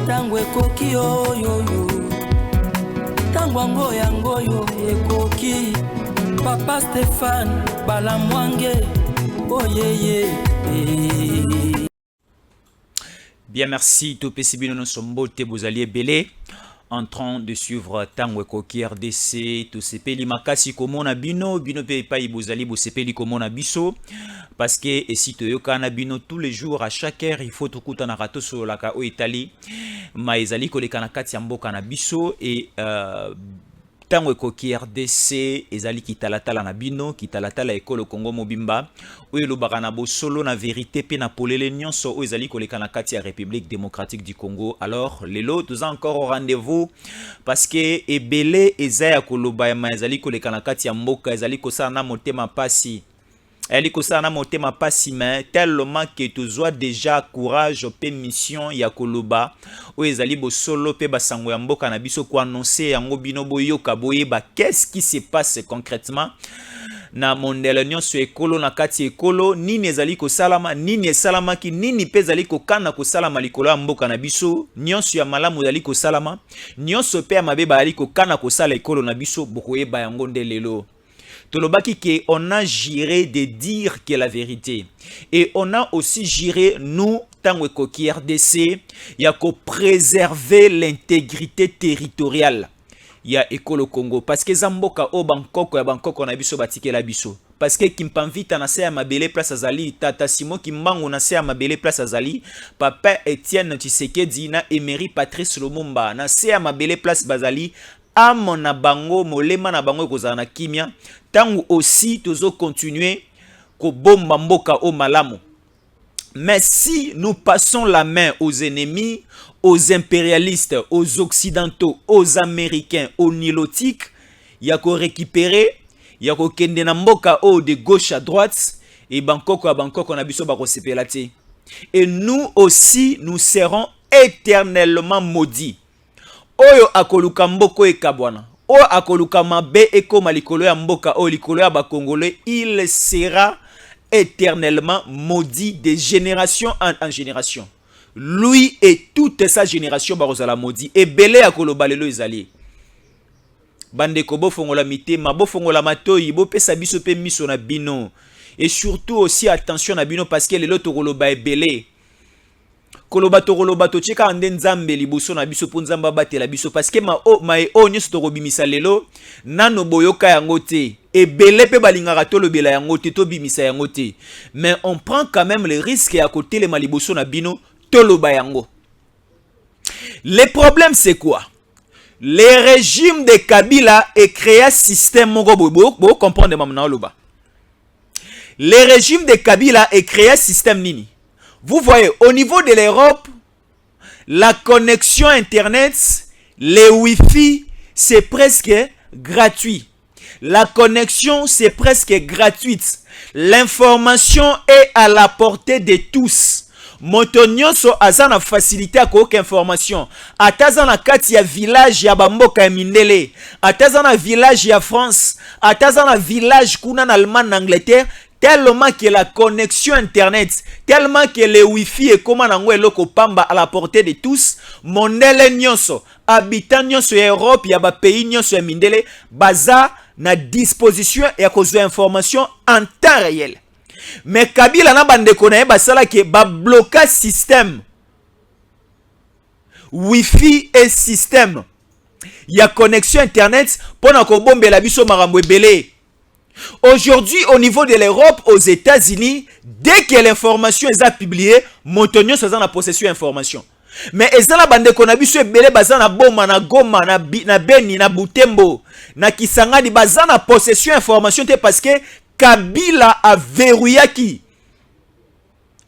tango ekoki oyoyo tango yango yo ekoki Papa Stéphane Balamwange oyeye. Bien, merci. Tout PCB nous sommes beauté, vous alliez belé en train de suivre Tango Koki RDC. Tout sepeli makasi komona bino pe pa ibozali bo sepeli komona biso parce que et si to yokana bino tous les jours à chaque heure il faut tout kutana rato sur la ka o Italie ma ezali ko lekana kati ya mboka na biso et Tango Koki RDC ezali kitalatala na bino kitalatala ekolo Congo mobimba oyo lobaka na bo solo na vérité pe na polele nyonso oyo ezali koleka na kati ya République démocratique du Congo. Alors lelo tous encore au rendez-vous parce que ebele ezaya koloba ya ezali koleka na kati ya mboka ezali kosala na motema pasi elle kosala na motema pasi mais tellement que tozwa déjà courage pe mission ya koloba oyo ezali bo solo pe basango ya mboka na biso ko annoncer yango bino boyoka boyeba qu'est-ce qui se passe concrètement na mondele nyonso ekolo na kati ekolo nini ezali kosalama nini esalamaki nini pe ezali kokana kosalama likolo ya mboka na biso nyonso ya malamu ezali kosalama nyonso pe ya mabe bazali kokana kosala ekolo na biso bokoyeba yango nde lelo. Tolobaki que on a juré de dire que la vérité et on a aussi juré nous Tango Koki RDC ya ko préserver l'intégrité territoriale ya ekolo Congo parce que zamboka o Bangkok ya Bangkok na biso batike la biso parce que Kimpamvita na se ya mabele place azali Tata Simo Kimbangu na se ya mabele place azali Papa Etienne Tshisekedi na Emery Patrice Lumumba na se ya mabele place bazali amo na bango molema na bango kozana na kimia tangu aussi tozo continuer ko bomba mboka o malamu. Mais si nous passons la main aux ennemis, aux impérialistes, aux occidentaux, aux américains, aux nilotiques, ya ko récupérer, ya ko kende na mboka o de gauche à droite et Bangkok à Bangkok on a biso ba ko sepelate. Et nous aussi nous serons éternellement maudits. Oyo akoluka mboko ekabwana oyo akoluka mabe ekoma likolo ya mboka oyo likolo ya bakongolais il sera éternellement maudit de génération en génération. Lui et toute sa génération barozala maudit ebele akoloba lelo ezali bande ko bofongola mitema bofongola matoyi bopesa biso pe miso na bino et surtout aussi attention na bino parce que lelo tokoloba ebele koloba to cheka ande nzambe liboso na biso po nzamba batela biso parce que nyonso tokobimisa lelo nano boyoka yango te ebele pe balingaka tolobela yango te tobimisa yango te mais on prend quand même le risque ya kotelema liboso na bino toloba yango. Le problème c'est quoi? Le régime de Kabila est créé un système moko bo comprendre mamna loba. Le régime de Kabila est créé un système nini. Vous voyez, au niveau de l'Europe, la connexion Internet, les Wi-Fi, c'est presque gratuit. La connexion, c'est presque gratuite. L'information est à la portée de tous. Motonyo so azana facilité à aucune information. Atazana kati ya village ya bamboka ya mindele. Atazana village ya France. Atazana village kuna en Allemagne, en Angleterre. Tellement que la connexion internet, tellement que le wifi et comment nango eloko pamba à la portée de tous, mondele nyonso, habitants nyonso ya Europe, ya ba pays nyonso ya mindele, baza na disposition ya kozwa information en temps réel. Mais Kabila na bande konaye basala ke ba bloquer système wifi et système ya connexion internet pour na ko bombela biso marambo ebele. Aujourd'hui, au niveau de l'Europe, aux États-Unis, dès que l'information est publiée, Motonyo est en possession d'information. Mais ils ont la bande qu'on a vu sur Belé, Bazana Boma, na Goma, na Beni, na Butembo, na Kisangani, Bazana possession d'information parce que Kabila a verrouillé qui?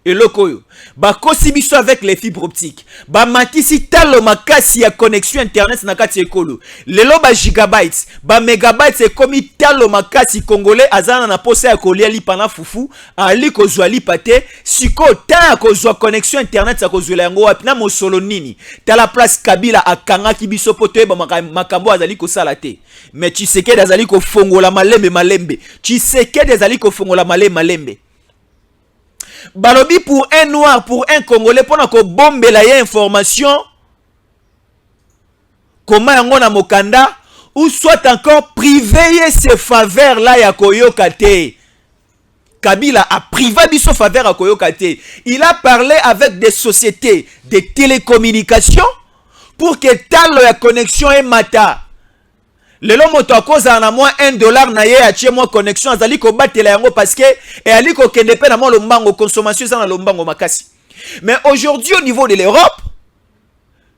Et le koyo, ba kosibiso avec les fibres optiques, ba matisi talo makasi ya connexion internet na kati ekolo, lelo ba gigabytes, ba megabytes e komi talo makasi congolais azana na posa ya kolia li pana fufu, ali kozwa li pate, siko ta kozwa connexion internet ya kozwa yango wapi na mosolo nini, ta la place Kabila akanga kibiso poto ba makambo azali ko salate, mais Tshisekedi azali ko fongola malembe, Tshisekedi azali ko fongola malembe. Balobi pour un noir, pour un congolais, pour qu'on bombe la information, comment yango na mokanda, ou soit encore priver ces faveurs là ya koyoka te. Kabila a privé biso faveur à koyoka te. Il a parlé avec des sociétés de télécommunications pour que tal la connexion est mata. Lelo moto akoza na moins $1 na ye achie moi connexion azali ko batela yango parce que et ali ko kende pe na mo lombango consommation ça na lombango makasi. Mais aujourd'hui au niveau de l'Europe,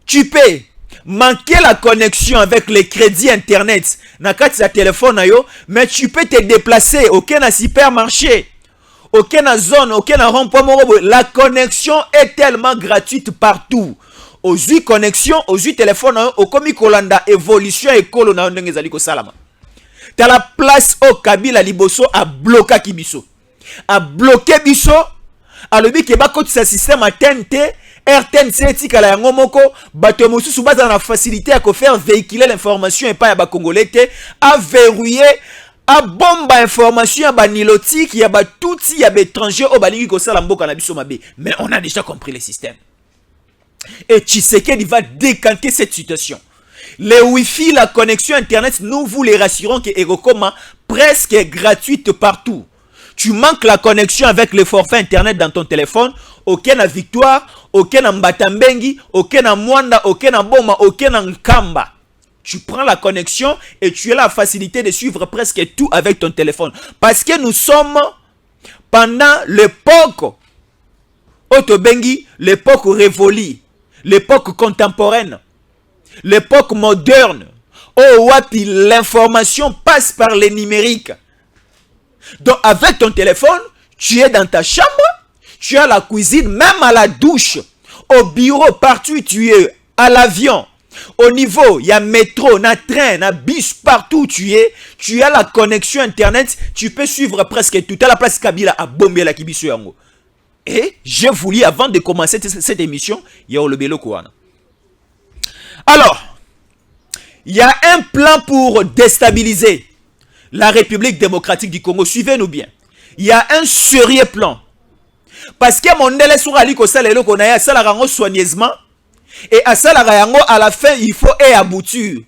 tu peux manquer la connexion avec les crédits internet na kati ya téléphone na yo, mais tu peux te déplacer aucun supermarché, aucun zone, aucun rond-point morobo. La connexion est tellement gratuite partout. Aujourd'hui connexion, aujourd'hui téléphone, au komi kolanda évolution et kolo na ndenge zali ko salama. T'as la place au Kabila liboso a bloqué kibiso. A bloqué biso, a lobi ke ba koti sa système a TNT, RTNC tikala yango moko, bato mosusu baza na facilité à ko faire véhiculer l'information et pas ya ba congolais te, a verrouiller a bomba information ya ba nilotique, ya ba touti ya ba étranger au balingi ko sala mboka na biso mabe. Mais on a déjà compris le système. Et Tshisekedi va décanter cette situation. Les Wi-Fi, la connexion Internet, nous vous les rassurons que Erokoma presque gratuite partout. Tu manques la connexion avec le forfait Internet dans ton téléphone, aucun victoire, aucun mbatambengi, aucun mwanda, aucun boma, aucun kamba. Tu prends la connexion et tu as la facilité de suivre presque tout avec ton téléphone. Parce que nous sommes pendant l'époque Otobengi, l'époque révolue. L'époque contemporaine, l'époque moderne, oh wapi l'information passe par le numérique. Donc avec ton téléphone, tu es dans ta chambre, tu es à la cuisine, même à la douche, au bureau, partout tu es, à l'avion, au niveau, il y a métro, il y a train, il y a bus, partout tu as la connexion internet, tu peux suivre presque tout. À la place Kabila à bomber la kibiso yango. Et j'ai voulu, avant de commencer cette émission, il y a le bélo kouana. Alors, il y a un plan pour déstabiliser la République démocratique du Congo. Suivez-nous bien. Il y a un sérieux plan. Parce que mon délai sur Ali Kosalelo Konaya, ça la rend soigneusement. Et à ça la rend à la fin, il faut aboutir.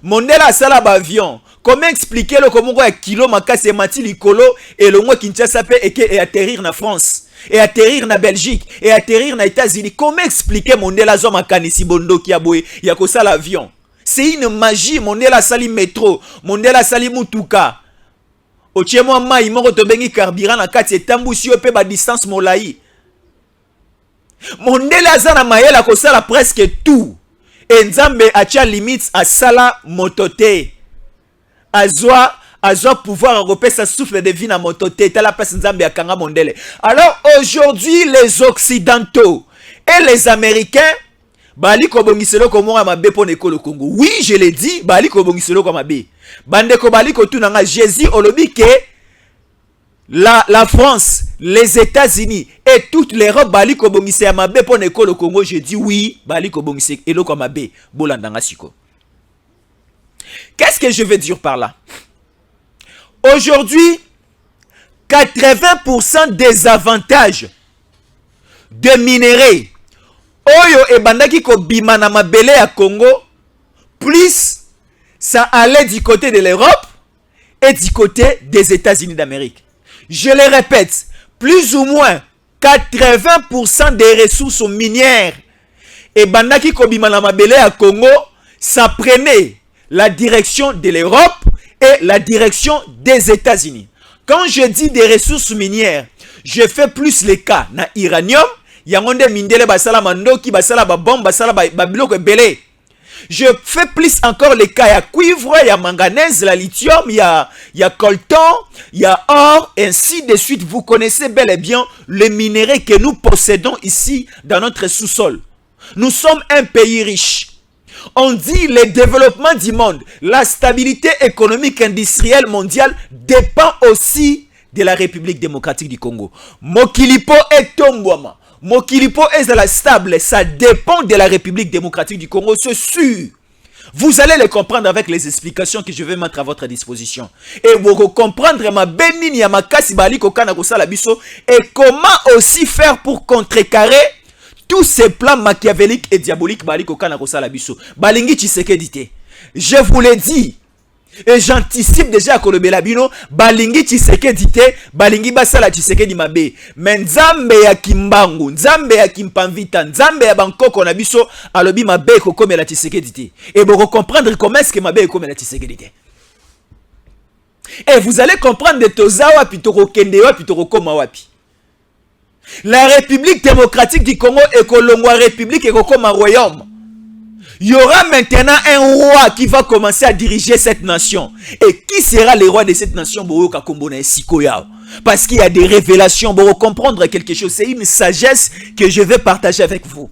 Mon délai à ça la avion. Comment expliquer le comment un kilo makase mati likolo et le moi Kinshasa pe et atterrir na France? Et atterrir na Belgique, et atterrir na États-Unis. Comment expliquer mon la zone makanisi bondo ki aboye ya ko sala avion? C'est une magie. Mon la sali métro, mon la sali mutuka. Otie moi mai moko to bengi carburant na kati etambusi yo pe ba distance molai. Mon la zana mayela ko sala presque tout. Et Nzambe atia limite à sala motote. Azwa pouvoir regrouper sa souffle de vie na motote. T'as la place Nzambe akanga mondele. Alors aujourd'hui les Occidentaux et les Américains bali kobongiselo komora mabe pour nekolo Congo. Oui, je l'ai dit, bali kobongiselo ko mabe. Bande ko bali ko tunanga Jésus olobi ke la France, les États-Unis et toute l'Europe bali kobongiselo mabe pour nekolo Congo. Je dis oui, bali kobongiselo eloko mabe bolandanga siko. Qu'est-ce que je veux dire par là? Aujourd'hui, 80% des avantages de minerais Oyo et bandaki ko bimana mabele à Congo, plus ça allait du côté de l'Europe et du côté des États-Unis d'Amérique. Je le répète, plus ou moins 80% des ressources minières et bandaki ko bimana mabele à Congo, ça prenait la direction de l'Europe et la direction des États-Unis. Quand je dis des ressources minières, je fais plus les cas na uranium, yangonde mindele basala mandoki, basala babombe, basala babiloko belé. Je fais plus encore les cas, il y a cuivre, il y a manganèse, la lithium, il y a coltan, il y a or, ainsi de suite. Vous connaissez bel et bien les minéraux que nous possédons ici dans notre sous-sol. Nous sommes un pays riche. On dit le développement du monde, la stabilité économique industrielle mondiale dépend aussi de la République démocratique du Congo. Mokilipo et Tombouama. Mokilipo est la stable, ça dépend de la République démocratique du Congo, c'est sûr. Vous allez le comprendre avec les explications que je vais mettre à votre disposition. Et vous comprendre ma bénine yamakasi bali kokana kosala biso et comment aussi faire pour contrecarrer tous ces plans machiavéliques et diaboliques baliko kana kosala biso balingi Tshisekedi te. Je vous l'ai dit et j'anticipe déjà kolobela bino balingi Tshisekedi te, balingi basala Tshisekedi mabe. Mais nzambe ya kimbangu, nzambe ya kimpamvita, nzambe ya bankoko na biso alobi mabe kokomela Tshisekedi te. Et vous comprendre comment est-ce que mabe kokomela Tshisekedi te. Et vous allez comprendre de tozawa pitoko kendewa pitoko koma wapi. La République démocratique du Congo et Kolongwa République et Kokoma Royaume. Il y aura maintenant un roi qui va commencer à diriger cette nation. Et qui sera le roi de cette nation? Parce qu'il y a des révélations. Pour comprendre quelque chose, c'est une sagesse que je vais partager avec vous.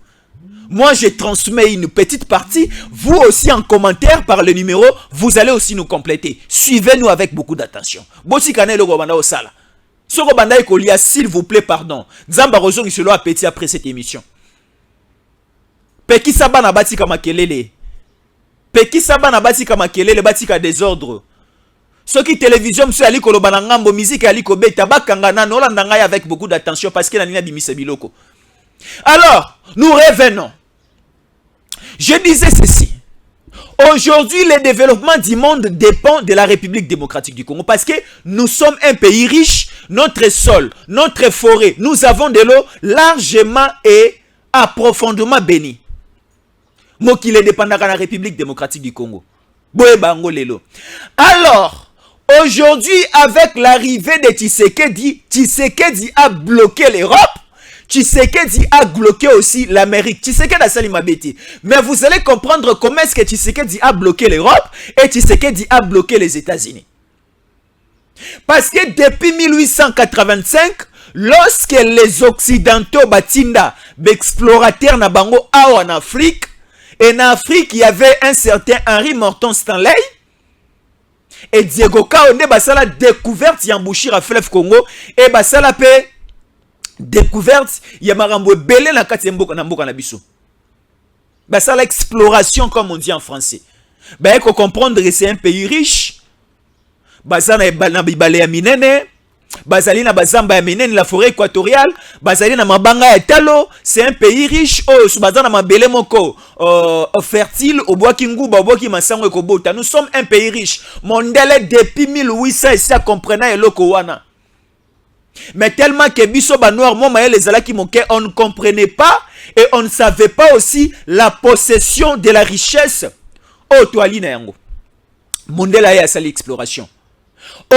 Moi, je transmets une petite partie. Vous aussi, en commentaire par le numéro, vous allez aussi nous compléter. Suivez-nous avec beaucoup d'attention. S'il vous plaît, pardon. Nzamba Rozo qui se l'a appétit après cette émission. Peki saba na bati kama kelele. Peki saba na bati kama kelele bati ka désordre. Ce qui télévision monsieur ali koloba na ngambo musique ali ko beta bakanga na olanda ngai avec beaucoup d'attention parce que na nina bimisa biloko. Alors, nous revenons. Je disais ceci. Aujourd'hui, le développement du monde dépend de la République démocratique du Congo parce que nous sommes un pays riche, notre sol, notre forêt, nous avons de l'eau largement et approfondément béni. Moi qui le dépend de la République démocratique du Congo. Alors, aujourd'hui, avec l'arrivée de Tshisekedi, Tshisekedi a bloqué l'Europe. Tshisekedi a bloqué aussi l'Amérique. Tshisekedi a sali mabeti. Mais vous allez comprendre comment est-ce que Tshisekedi a bloqué l'Europe et Tshisekedi a bloqué les États-Unis. Parce que depuis 1885, lorsque les Occidentaux batinda explorateurs na bango en Afrique, et en Afrique, il y avait un certain Henry Morton Stanley et Diego Kaonde basala découverte yambouchir à fleuve Congo et basala pe découverte yamarambo belé na kati mboka na mboka na biso. Basala exploration comme on dit en français. Ben il faut comprendre que c'est un pays riche. Basana na bibale ya minene. Bazali na bazamba ya minene la forêt équatoriale, bazali na mabanga ya talo, c'est un pays riche oh bazana mabele moko fertile au bois kinguba au bois ki masango ekobota. Nous sommes un pays riche. Mondele depuis 1800 et ça comprenait eloko wana. Mais tellement que biso ba noir moma les alaki moke on ne comprenait pas et on ne savait pas aussi la possession de la richesse oh toali na yango. Mondele ya sali exploration.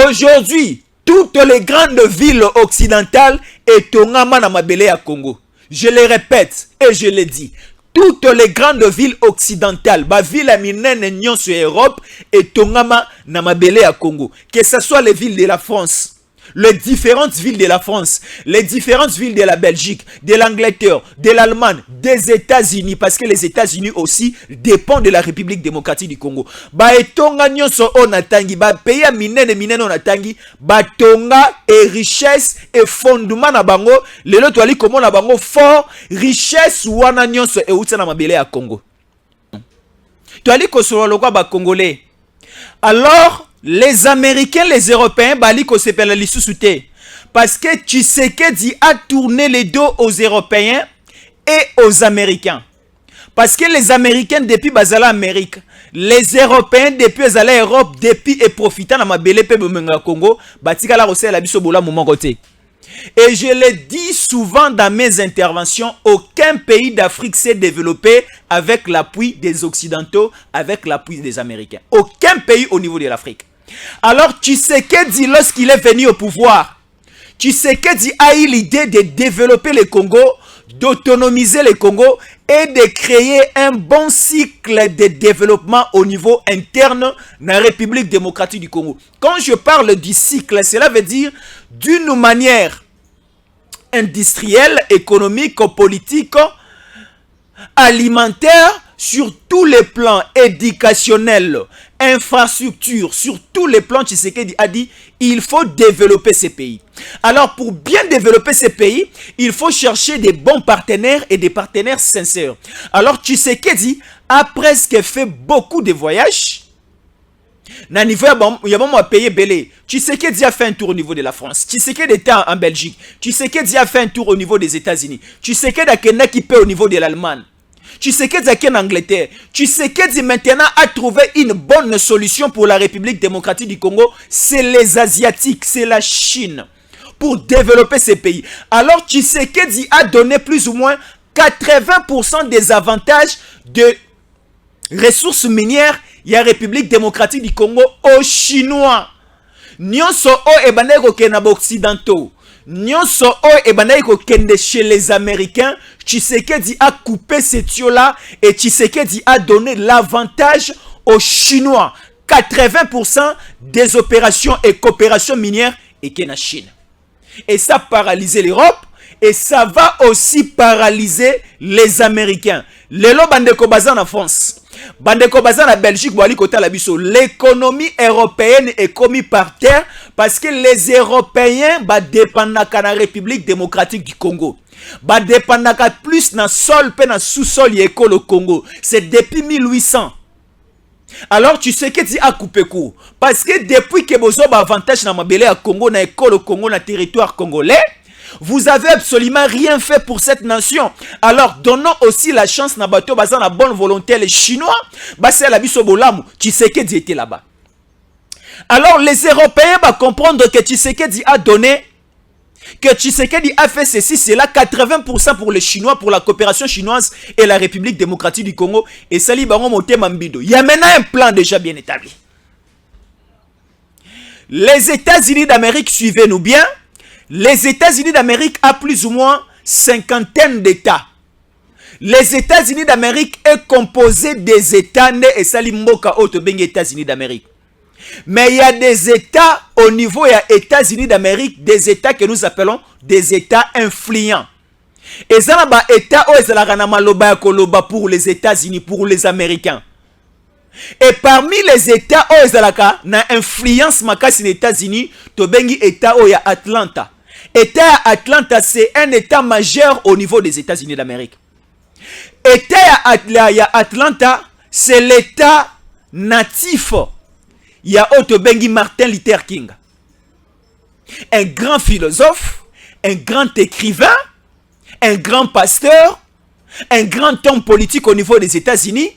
Aujourd'hui toutes les grandes villes occidentales et tongama na mabele ya Congo. Je le répète et je le dis. Toutes les grandes villes occidentales, ba ville à minene nyonso Europe et tongama na mabele ya Congo. Que ce soit les villes de la France, les différentes villes de la France, les différentes villes de la Belgique, de l'Angleterre, de l'Allemagne, des États-Unis, parce que les États-Unis aussi dépendent de la République démocratique du Congo. Ba etonga nyonso onatangi, ba pays minene onatangi, ba tonga et richesse et fondement na bango, lelo toali komo na bango fort, richesse wana nyonso e uta na mabele ya Congo. Toali kosolo lokwa ba Congolais. Alors les Américains, les Européens, baliko sepela lissusute. Parce que Tshisekedi a tourné les dos aux Européens et aux Américains. Parce que les Américains depuis bazala Amérique, les Européens depuis bazala Europe depuis et profitant na mabele pe bomenga Congo, batika la rosé la biso bola moment côté. Et je le dis souvent dans mes interventions, aucun pays d'Afrique s'est développé avec l'appui des Occidentaux, avec l'appui des Américains. Aucun pays au niveau de l'Afrique. Alors Tshisekedi, lorsqu'il est venu au pouvoir, Tshisekedi a eu l'idée de développer le Congo, d'autonomiser le Congo et de créer un bon cycle de développement au niveau interne de la République démocratique du Congo. Quand je parle du cycle, cela veut dire d'une manière industrielle, économique, politique, alimentaire, sur tous les plans éducationnels, infrastructures, sur tous les plans, Tshisekedi a dit, il faut développer ces pays. Alors, pour bien développer ces pays, il faut chercher des bons partenaires et des partenaires sincères. Alors, Tshisekedi a presque fait beaucoup de voyages Na niveau il y a bon payer belé. Tshisekedi a fait un tour au niveau de la France. Tshisekedi était en Belgique. Tshisekedi a fait un tour au niveau des États-Unis. Tshisekedi a kené qui peut au niveau de l'Allemagne. Tshisekedi a kené en Angleterre. Tshisekedi maintenant a trouvé une bonne solution pour la République démocratique du Congo. C'est les Asiatiques, c'est la Chine. Pour développer ces pays. Alors Tshisekedi a donné plus ou moins 80% des avantages de ressources minières. Il y a République démocratique du Congo aux Chinois. Nyonso o ebanaye kokende occidentaux. Nyonso o ebanaye kokende chez les Américains. Tshisekedi a coupé ces tuyaux-là et Tshisekedi a donné l'avantage aux Chinois. 80% des opérations et coopérations minières et en Chine. Et ça a paralysé l'Europe et ça va aussi paralyser les Américains. Lelo bandeko bazan en France. Bandeko bazan en Belgique, l'économie européenne est commise par terre parce que les Européens dépendent de la République démocratique du Congo. Dépendent plus dans sol que dans sous-sol le Congo. C'est depuis 1800. Alors tu sais que tu as coupé court. Parce que depuis que vous avez avantage dans Mabélé à Congo, dans l'école au Congo, dans le territoire congolais, vous avez absolument rien fait pour cette nation. Alors donnons aussi la chance na bateau basant la bonne volonté les Chinois. C'est la biso bolamu. Tshisekedi était là-bas. Alors les Européens vont comprendre que Tshisekedi a donné, que Tshisekedi a fait ceci, c'est là 80% pour les Chinois, pour la coopération chinoise et la République démocratique du Congo. Et Sali Bango Moté Mambido. Il y a maintenant un plan déjà bien établi. Les États-Unis d'Amérique, suivez-nous bien. Les États-Unis d'Amérique a plus ou moins 50 d'États. Les États-Unis d'Amérique est composé des États nés et Salimboka Otobeng États-Unis d'Amérique. Mais il y a des États au niveau des États-Unis d'Amérique, des États que nous appelons des États influents. Et ça, c'est États pour les États-Unis, pour les Américains. Et parmi les États où na influence makasi les États-Unis, to bengi État où ya Atlanta. État Atlanta c'est un État majeur au niveau des États-Unis d'Amérique. État ya Atlanta c'est l'État natif. Il y a to bengi Martin Luther King. Un grand philosophe, un grand écrivain, un grand pasteur, un grand homme politique au niveau des États-Unis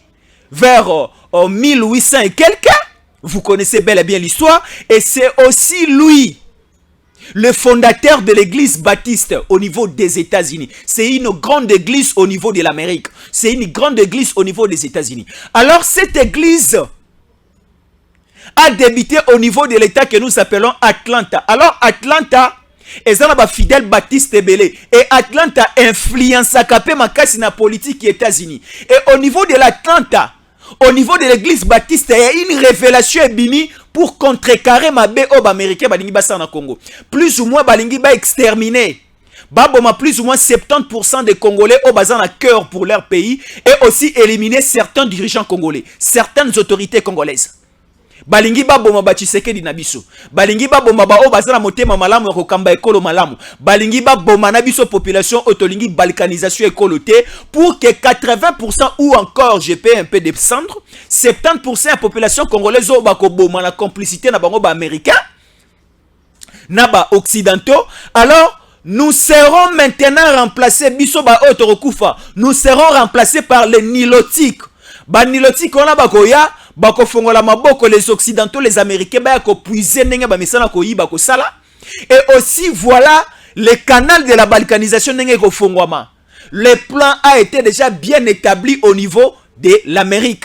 vers 1800 et quelques, vous connaissez bel et bien l'histoire, et c'est aussi lui, le fondateur de l'église baptiste au niveau des États-Unis. C'est une grande église au niveau de l'Amérique. C'est une grande église au niveau des États-Unis. Alors cette église a débuté au niveau de l'État que nous appelons Atlanta. Alors Atlanta, et ça n'a fidèle baptiste belé. Et Atlanta influence à capé makasi na politique des États-Unis. Et au niveau de l'Atlanta, au niveau de l'église baptiste, il y a une révélation bimi pour contrecarrer ma B.O. américain balingi basa na Congo. Plus ou moins balingi ba exterminer. Baboma plus ou moins 70% des Congolais au bazan à cœur pour leur pays et aussi éliminer certains dirigeants congolais, certaines autorités congolaises. Balingi baboma ba Tshisekedi na biso. Balingi baboma ba o bazana motema malamu ko kamba ekolo malamu. Balingi baboma na biso population otolingi balkanisation ekoloté pour que 80% ou encore je peux un peu descendre, 70% de la population congolaise o ba ko boma na complicité na bango ba américain na ba occidentaux. Alors nous serons maintenant remplacés biso ba otorokufa. Nous serons remplacés par les nilotiques. Ba nilotiques on a ba koya bako fongola maboko les occidentaux les américains ba ko puiser ndenge ba mesana ko yiba ko sala et aussi voilà le canal de la balkanisation ndenge ko fongwama. Le plan a été déjà bien établi au niveau de l'Amérique.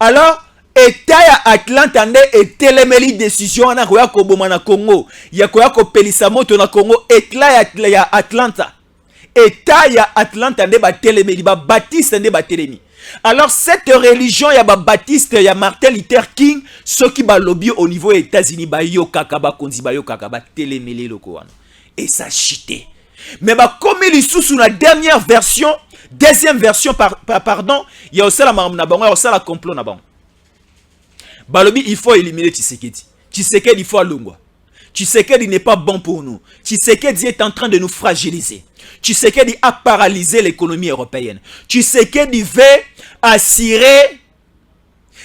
Alors État ya Atlanta nde etelemeli décision na koya ko boma na Congo ya koya ko pelisa moto na Congo. État ya Atlanta, État ya Atlanta nde ba telemeli ba baptiste nde ba telemi. Alors cette religion ya ba baptiste ya Martin Luther King ceux qui ba lobby au niveau des États-Unis ba yo kakaba konzi ba yo kakaba telemeli loko wana et ça chité. Mais ba comme il sous la dernière version, deuxième version pardon, il y a aussi la maram na bango, il y a aussi la complot na bango. Ba lobby il faut éliminer Tshisekedi. Tshisekedi il faut alongwa. Tshisekedi n'est pas bon pour nous. Tshisekedi est en train de nous fragiliser. Tshisekedi a paralysé l'économie européenne. Tshisekedi veut assurer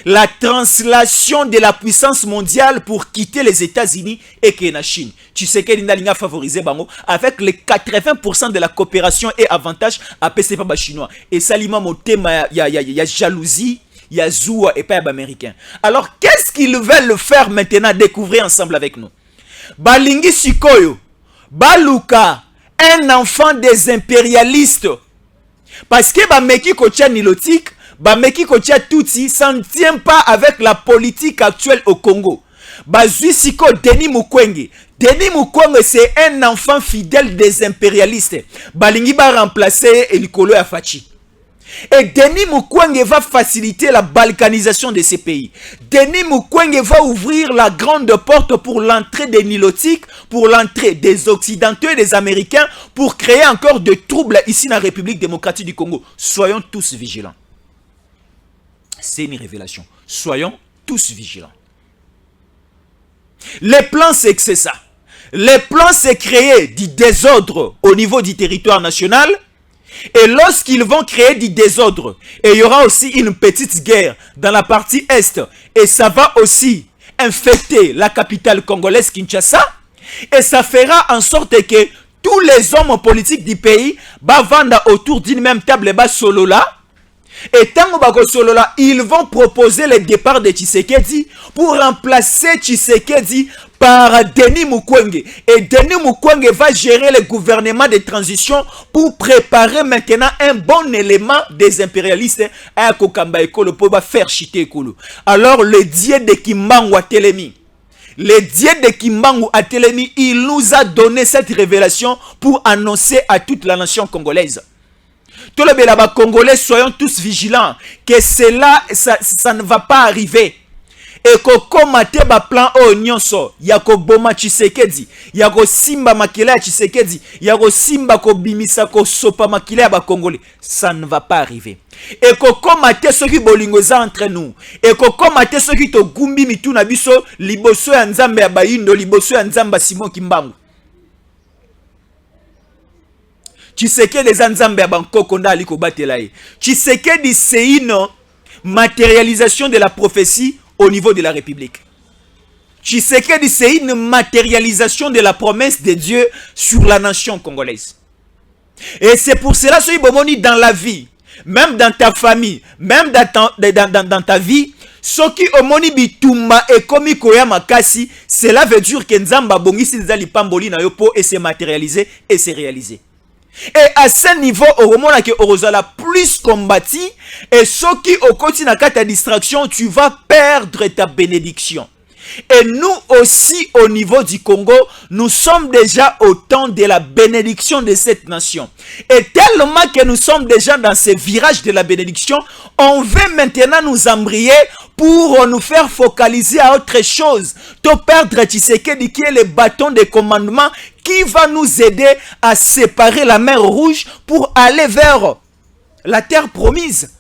la translation de la puissance mondiale pour quitter les États-Unis et que la Chine. Tu sais qu'elle a favorisé Bango avec les 80% de la coopération et avantages à PC par les Chinois. Et ça, il y a jalousie, il y a zoua et pas américain. Alors, qu'est-ce qu'ils veulent faire maintenant découvrir ensemble avec nous? Balingi Sikoyo, Baluka, un enfant des impérialistes. Parce que Bameki Kocha Nilotique, Bameki Kocha Tutsi s'en tient pas avec la politique actuelle au Congo. Bazui Siko Denis Mukwege. Denis Mukwege, c'est un enfant fidèle des impérialistes. Balingi va remplacer Elikolo Afachi. Et Denis Mukwege va faciliter la balkanisation de ces pays. Denis Mukwege va ouvrir la grande porte pour l'entrée des Nilotiques, pour l'entrée des Occidentaux et des Américains, pour créer encore de troubles ici dans la République démocratique du Congo. Soyons tous vigilants. C'est une révélation. Soyons tous vigilants. Les plans, c'est que c'est ça. Les plans, c'est créer du désordre au niveau du territoire national. Et lorsqu'ils vont créer du désordre, et il y aura aussi une petite guerre dans la partie est, et ça va aussi infecter la capitale congolaise Kinshasa, et ça fera en sorte que tous les hommes politiques du pays vont vendre autour d'une même table solo là. Et tant que solo là, ils vont proposer le départ de Tshisekedi pour remplacer Tshisekedi par Denis Mukwege. Et Denis Mukwege va gérer le gouvernement de transition pour préparer maintenant un bon élément des impérialistes à Kokamba Ekolo pour faire chiter Ekolo. Alors le dieu de Kimbangu Atelemi, le dieu de Kimbangu Atelemi, il nous a donné cette révélation pour annoncer à toute la nation congolaise. Tous les Congolais, soyons tous vigilants que cela, ça ne va pas arriver. Et que comme ba plan o nyonso, yako boma Tshisekedi, yako simba makila Tshisekedi, yako simba ko bimisa ko sopa makila ba Congolais, ça ne va pas arriver. Et que comme ceux qui bolingoza entre nous, et que comme ceux qui to gumbi mitu na biso liboso ya nzambe ya bayindo, liboso ya nzamba Simon Kimbangu. Tshisekedi Nzambe ya Bangkoko nda aliko batela ye. Tshisekedi c'est une matérialisation de la prophétie au niveau de la République. Tshisekedi c'est une matérialisation de la promesse de Dieu sur la nation congolaise. Et c'est pour cela que dans la vie, même dans ta famille, même dans ta vie, ce qui omoni bitumba et komi koya makasi, cela veut dire que Nzamba bongisi nzali pamboli na yopo et se matérialiser et se réaliser. Et à ce niveau, au moment où on a plus combattu, et ce qui au quotidien na ta distraction, tu vas perdre ta bénédiction. Et nous aussi, au niveau du Congo, nous sommes déjà au temps de la bénédiction de cette nation. Et tellement que nous sommes déjà dans ce virage de la bénédiction, on veut maintenant nous embrayer pour nous faire focaliser à autre chose. To perdre Tshisekedi qui est le bâton de commandement qui va nous aider à séparer la mer Rouge pour aller vers la terre promise.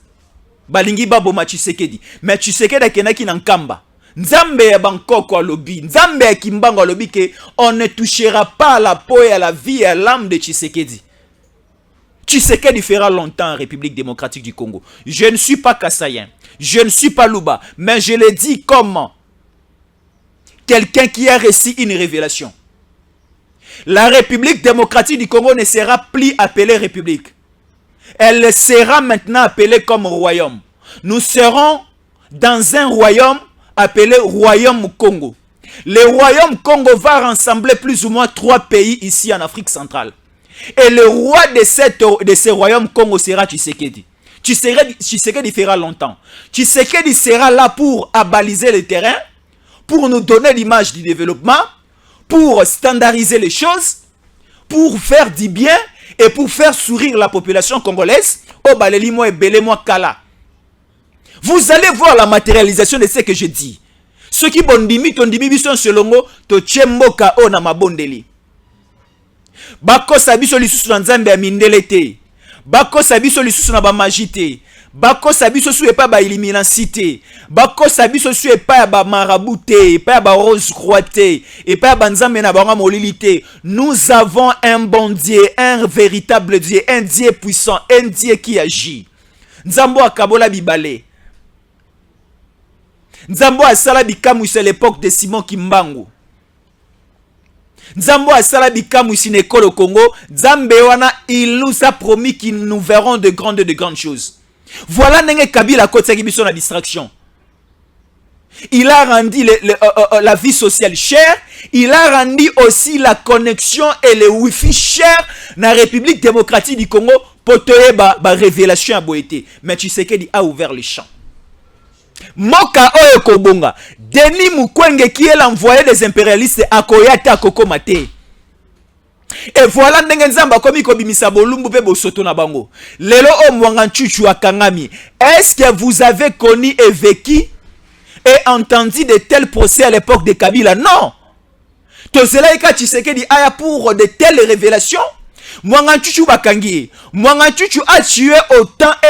Balingi baboma Tshisekedi. Mais Tshisekedi akenaki na nkamba. Nzambe ya Bangkoko alobi, Nzambe ya Kimbangu alobi que on ne touchera pas à la peau et à la vie et à l'âme de Tshisekedi. Tshisekedi fera longtemps en République démocratique du Congo. Je ne suis pas Kassayen, je ne suis pas Luba, mais je le dis comme quelqu'un qui a reçu une révélation. La République démocratique du Congo ne sera plus appelée République. Elle sera maintenant appelée comme royaume. Nous serons dans un royaume appelé Royaume Congo. Le Royaume Congo va rassembler plus ou moins 3 pays ici en Afrique centrale. Et le roi de ce Royaume Congo sera Tshisekedi. Tshisekedi fera longtemps. Tshisekedi sera là pour abaliser le terrain, pour nous donner l'image du développement, pour standardiser les choses, pour faire du bien et pour faire sourire la population congolaise. Oh balelimo et belemo kala. Vous allez voir la matérialisation de ce que je dis. Ceux qui bondimi, tondimi biso selongo, to tchemboka o na mabondeli. Bako sabiso lisusu na nzambe ya mindele te. Bako sabiso lisusu na ba magite. Bako sabiso su epa ba illuminacité. Bako sabiso su epa ba marabouté, epa ba rose croité, epa ba nzambe na ba molilité. Nous avons un bon Dieu, un véritable Dieu, un Dieu puissant, un Dieu qui agit. Nzambo akabola bibale. Nzambo asala bikamwisi à l'époque de Simon Kimbangu. Nzambo asala bikamwisi na ekolo Congo. Nzambe wana il nous a promis qu'ils nous verront de grandes choses. Voilà ndenge Kabila kotsaki biso na distraction. Il a rendu la vie sociale chère. Il a rendu aussi la connexion et le wifi cher dans la République démocratique du Congo pour te révélation à Boété. Mais Tshisekedi a ouvert les champs. Moka Oyo Kobonga, Denis Mukwege qui est l'envoyé des impérialistes à Koyate à Kokomate. Et voilà ndenge nzamba komi kobimisa bolumbu pe bosoto na bango. Lelo o mwanganchuchu akangami. Est-ce que vous avez connu et vécu et entendu de tels procès à l'époque de Kabila? Non. Tozelaika Tshisekedi aya pour de telles révélations. Mwanganchuchu bakangi. Mwanganchuchu a tué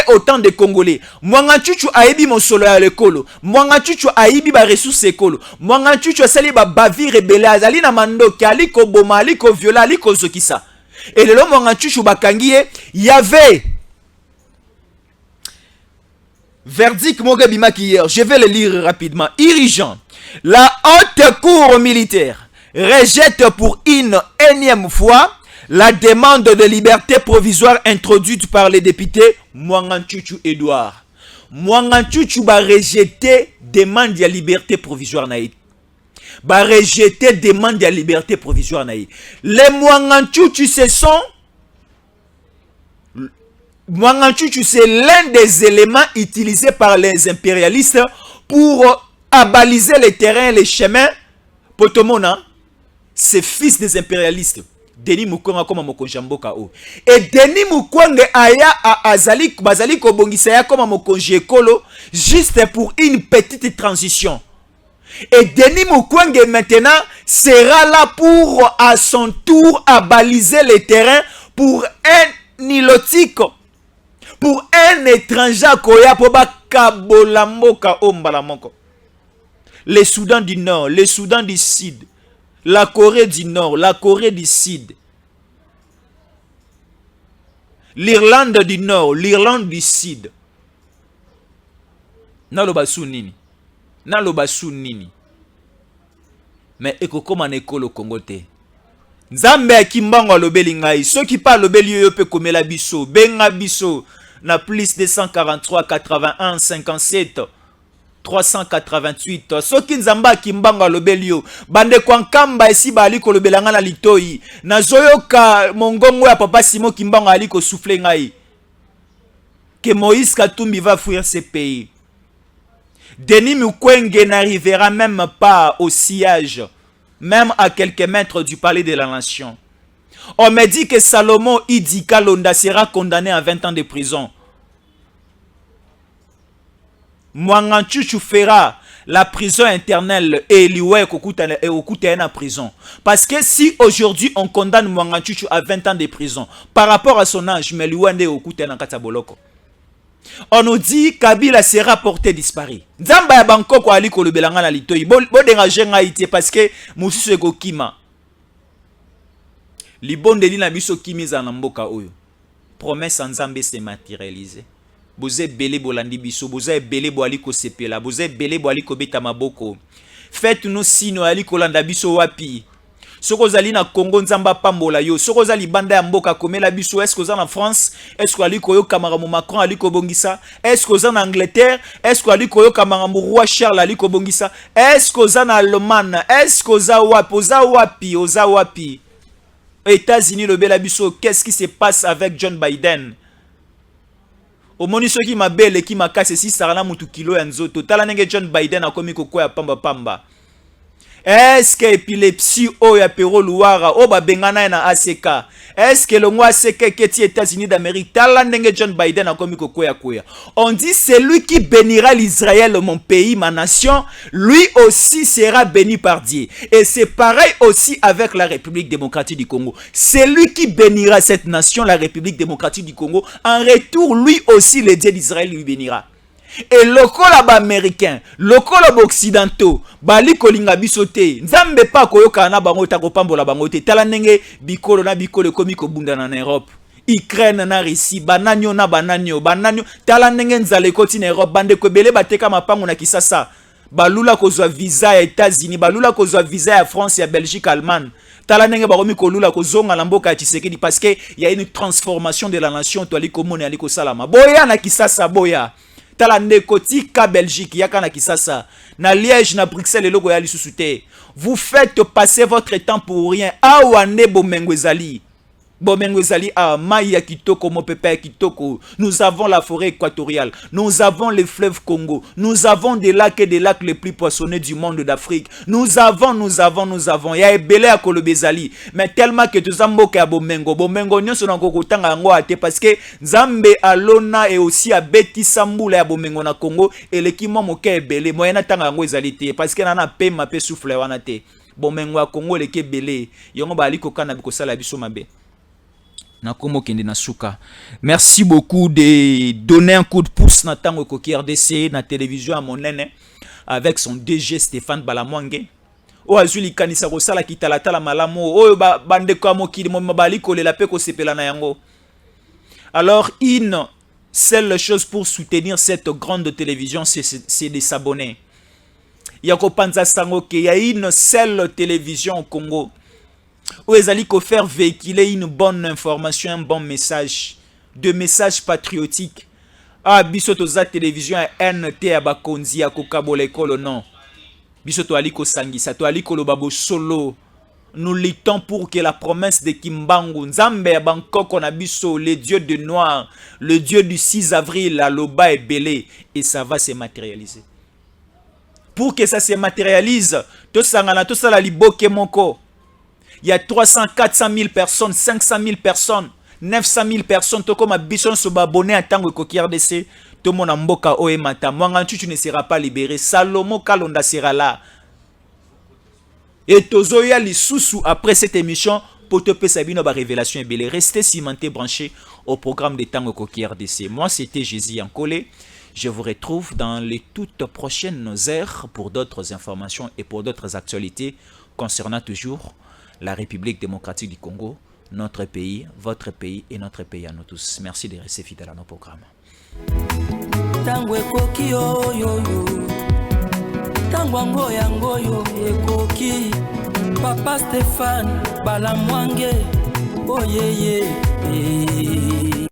autant de Congolais. Mwanganchuchu a ibi mosolo ya lekolo. Mwanganchuchu a ibi ba ressources ekolo. Mwanganchuchu asali ba bavi rebelle azali na mandoki aliko boma aliko viola aliko zokisa. Et lelo Mwanganchuchu bakangi y avait verdict Mogebimaki hier. Je vais le lire rapidement. Irigeant. La haute cour militaire rejette pour une énième fois la demande de liberté provisoire introduite par les députés Mwanganchuchu Edouard. Mwanganchuchu va rejeter demande de liberté provisoire naï. Va rejeter demande de liberté provisoire naï. Les Mwanganchuchu ce sont Mwanganchuchu c'est l'un des éléments utilisés par les impérialistes pour abaliser les terrains, les chemins. Potomona, c'est fils des impérialistes. Denis Mukwege comme mokonzi mboka o. Et Denis Mukwege aya a azali bazali kobongisa ya comme mokonzi ekolo juste pour une petite transition. Et Denis Mukwege maintenant sera là pour à son tour abaliser les terrains pour un nilotique, pour un étranger koya pour bakabola mboka o mbala moko. Les Soudan du Nord, les Soudan du Sud, la Corée du Nord, la Corée du Sud, l'Irlande du Nord, l'Irlande du Sud. Nalobasu nini? Nalobasu nini? Mais ekokoma na ekolo Congo te. Nzambe akimbango alobeli ngai. Ceux qui parlent lobeli yo pe komela biso, benga biso na plus 243 81 57 388. Soki nzamba kimbanga lobelio bande kwa nkamba esi bali ko lobelanga na litoi na zoyoka mongongo ya papa Simon Kimbanga ali ko souffler ngai que Moïse Katumbi va fuir ce pays. Denis Mukwege n'arrivera même pas au sillage, même à quelques mètres du palais de la nation. On me dit que Salomon Idika Londa sera condamné à 20 ans de prison. Mwanganchuchu fera la prison internelle et liwe kokuta en prison. Parce que si aujourd'hui on condamne Mwanganchuchu à 20 ans de prison, par rapport à son âge, mais liwe nde okuta na kataboloko. On nous dit Kabila sera porté disparu. Nzamba ya Bangkok ali ko lobelanga na litoi. Bo déranger ngaité parce que mususu ekokima. Libonde li na biso kimiza na mboka oyo. Promesse nzambe se matérialiser. Boze belé bolandi biso, boze belé boali ko sepela, boze belé boali ko beta maboko. Faites-nous signe ali ko landa biso wapi. Soko zali na Congo nzamba pambola yo, soko zali banda ya mboka komela biso, est-ce que en France, est-ce que ali ko yo kamaramu Macron ali ko bongisa, est-ce que en Angleterre, est-ce que ali ko yo kamaramu roi Charles ali ko bongisa, est-ce que en Allemagne, est-ce que oza wapi. États-Unis le bela biso, qu'est-ce qui se passe avec John Biden? Au moni soki mabele ki makase si sarana mutu kilo ya nzoto tala nenge John Biden akomi kokoya pamba. Est-ce que épilepsie o ya pero luara o ba bengana na ACK? Est-ce que le moi ACK keti États-Unis d'Amérique tala nenge John Biden akomi kokoya koya? On dit c'est lui qui bénira l'Israël, mon pays, ma nation, lui aussi sera béni par Dieu. Et c'est pareil aussi avec la République démocratique du Congo. C'est lui qui bénira cette nation, la République démocratique du Congo. En retour, lui aussi le Dieu d'Israël lui bénira. Et lokola ba américain, lokola ba occidentaux, bali kolinga bisote, nzambe pa koyoka na bango ta kopambola bango te. Tala ndenge bikolo na bikolo komi ko bunda na Europe. Ukraine na Russie, bananyo na bananyo, tala ndenge nzale koti na Europe, bande ko bele bateka mapango na Kisasa. balula kozwa visa ya États-Unis, balula kozwa visa ya France, ya Belgique, Allemagne. Tala nenge baromi kolula kozonga la mboka ya Tshisekedi parce que il y a une transformation de la nation to aliko mona aliko salama. Boya na Kisasa boya. Tala ndekoti ka Belgique yaka na Kisasa. Na Liège na Bruxelles logo ya lisusuté. Vous faites passer votre temps pour rien. Awa ne bomengo ezali. Bomengo ezali a Maya Kitoko Mopepe Kitoko. Nous avons la forêt équatoriale. Nous avons les fleuves Congo. Nous avons des lacs les plus poissonneux du monde d'Afrique. Nous avons. Il y a ebele à Kolobezali. Mais tellement que tu zamboke à Bomengo. Bomengo nyonso na kokotanga ngo ate parce que Nzambe alona et aussi à Beti Sambula à Bomengo na Congo et l'équipement moke ebele. Moyena tanga ngo ezali te parce que nana pe mape souffle wana te. Bomengo à Congo leke ebele. Yongo ba ali kokana biko sala biso mabe. Merci beaucoup de donner un coup de pouce na tango koki RDC na télévision à mon nene avec son DG Stéphane Balamwange. O azuli kanisa ko sala kitala malamu o bande ko amokili mo mabali ko le la pe ko sepela na yango. Alors une seule chose pour soutenir cette grande télévision c'est de s'abonner. Yako panza sango ke ya une seule télévision au Congo. Où ils allaient faire véhiculer une bonne information, un bon message, de messages patriotiques. Ah, bisoto za télévision NT à Bakonzi à Kokabole Kolo non. Bisoto aliko sangisa, to aliko lo babo solo. Nous luttons pour que la promesse de Kimbangu, Nzambe à Bangkok, on a biso, le dieu de noir, le dieu du 6 avril, la loba est belé, et ça va se matérialiser. Pour que ça se matérialise, tout ça la liboke moko. Il y a 300, 400 000 personnes, 500 000 personnes, 900 000 personnes. Tout comme Bisson se abonner à tango koki RDC. Tout mon amboka oemata. Mwangantu tu ne seras pas libéré. Salomo Kalonda sera là. Et tozoya li sousou après cette émission pour te passer ba révélation et belé. Restez cimentés branchés au programme de tango koki RDC. Moi c'était Jésus Yankolé. Je vous retrouve dans les toutes prochaines heures pour d'autres informations et pour d'autres actualités concernant toujours la République démocratique du Congo, notre pays, votre pays et notre pays à nous tous. Merci de rester fidèles à nos programmes. Papa Stéphane Balamwange, oh yeah yeah.